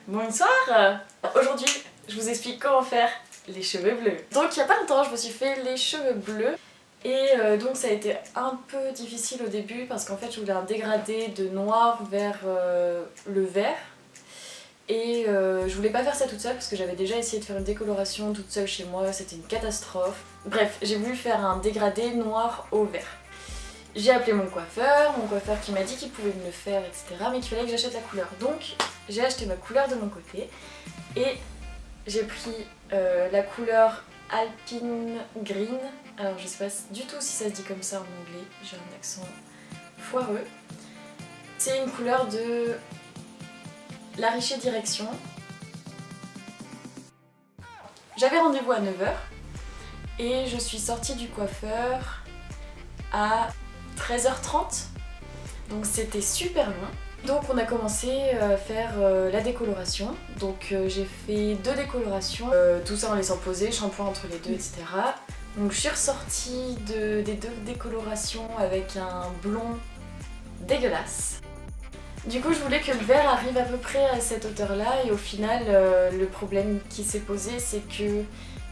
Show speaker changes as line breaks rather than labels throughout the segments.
Bonsoir. Aujourd'hui, je vous explique comment faire les cheveux bleus. Donc il y a pas longtemps, je me suis fait les cheveux bleus. Et donc ça a été un peu difficile au début parce qu'en fait je voulais un dégradé de noir vers le vert. Et je voulais pas faire ça toute seule parce que j'avais déjà essayé de faire une décoloration toute seule chez moi, c'était une catastrophe. Bref, j'ai voulu faire un dégradé noir au vert. J'ai appelé mon coiffeur qui m'a dit qu'il pouvait me le faire, etc. mais qu'il fallait que j'achète la couleur. Donc j'ai acheté ma couleur de mon côté et j'ai pris la couleur Alpine Green. Alors je sais pas du tout si ça se dit comme ça en anglais, j'ai un accent foireux. C'est une couleur de La Richer Direction. J'avais rendez-vous à 9 h et je suis sortie du coiffeur à 13 h 30, donc c'était super long. Donc on a commencé à faire la décoloration, donc j'ai fait 2 décolorations, tout ça en laissant poser, shampoing entre les deux, etc. Donc je suis ressortie des 2 décolorations avec un blond dégueulasse. Du coup je voulais que le vert arrive à peu près à cette hauteur là et au final le problème qui s'est posé c'est que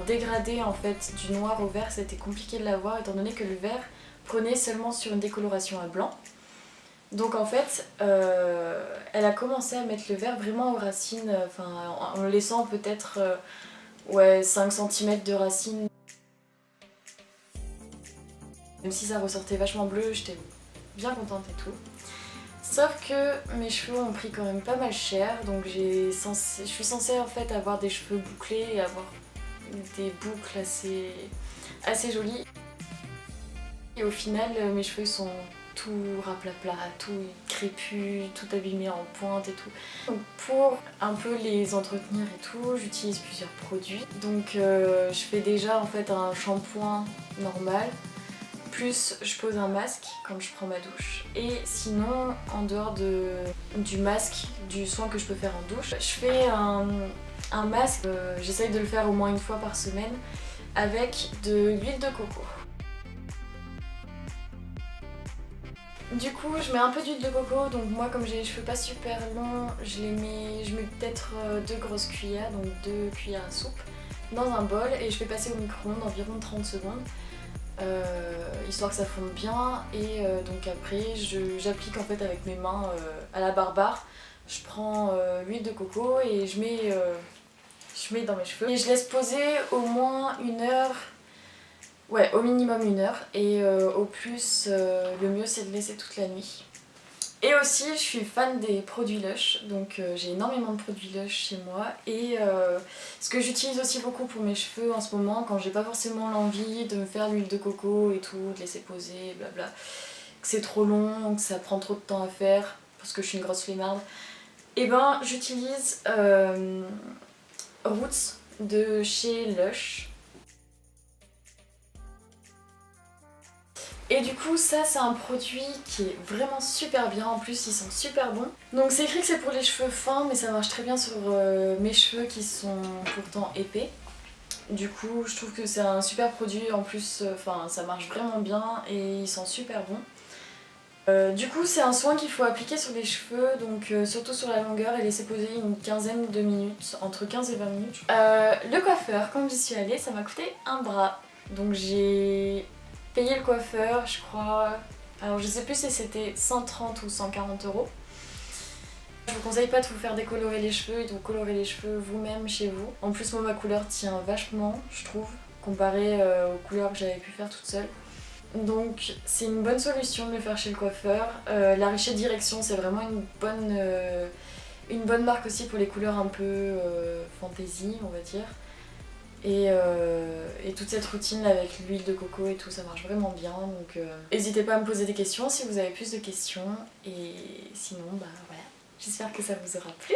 dégrader en fait du noir au vert c'était compliqué de l'avoir étant donné que le vert prenait seulement sur une décoloration à blanc. Donc en fait elle a commencé à mettre le vert vraiment aux racines, en laissant peut-être 5 cm de racines. Même si ça ressortait vachement bleu, j'étais bien contente et tout. Sauf que mes cheveux ont pris quand même pas mal cher, donc je suis censée en fait avoir des cheveux bouclés et avoir des boucles assez jolies. Et au final, mes cheveux sont tout raplapla, tout crépus, tout abîmé en pointe et tout. Donc pour un peu les entretenir et tout, j'utilise plusieurs produits. Donc je fais déjà en fait un shampoing normal. Plus je pose un masque quand je prends ma douche. Et sinon, en dehors du masque, du soin que je peux faire en douche, je fais un masque, j'essaye de le faire au moins une fois par semaine, avec de l'huile de coco. Du coup, je mets un peu d'huile de coco, donc moi comme j'ai les cheveux pas super longs, je mets peut-être 2 grosses cuillères, donc 2 cuillères à soupe, dans un bol et je fais passer au micro-ondes environ 30 secondes. Histoire que ça fonde bien et donc après j'applique en fait avec mes mains à la barbare. Je prends l'huile de coco et je mets dans mes cheveux et je laisse poser au moins 1 heure, ouais au minimum 1 heure et au plus le mieux c'est de laisser toute la nuit. Et aussi je suis fan des produits Lush, donc j'ai énormément de produits Lush chez moi et ce que j'utilise aussi beaucoup pour mes cheveux en ce moment quand j'ai pas forcément l'envie de me faire l'huile de coco et tout, de laisser poser, blabla, que c'est trop long, que ça prend trop de temps à faire parce que je suis une grosse flemmarde, et ben j'utilise Roots de chez Lush. Et du coup ça c'est un produit qui est vraiment super bien, en plus ils sont super bons. Donc c'est écrit que c'est pour les cheveux fins mais ça marche très bien sur mes cheveux qui sont pourtant épais. Du coup je trouve que c'est un super produit, en plus ça marche vraiment bien et ils sont super bons. Du coup c'est un soin qu'il faut appliquer sur les cheveux, donc surtout sur la longueur, et laisser poser une quinzaine de minutes, entre 15 et 20 minutes. Le coiffeur, quand j'y suis allée, ça m'a coûté un bras. Donc j'ai payé le coiffeur, je crois, alors je sais plus si c'était 130 ou 140 €. Je vous conseille pas de vous faire décolorer les cheveux et de vous colorer les cheveux vous-même chez vous. En plus moi ma couleur tient vachement, je trouve, comparé aux couleurs que j'avais pu faire toute seule. Donc c'est une bonne solution de le faire chez le coiffeur. La Richer Direction c'est vraiment une bonne marque aussi pour les couleurs un peu fantasy on va dire. Et toute cette routine avec l'huile de coco et tout, ça marche vraiment bien. Donc n'hésitez pas à me poser des questions si vous avez plus de questions. Et sinon, bah voilà, j'espère que ça vous aura plu.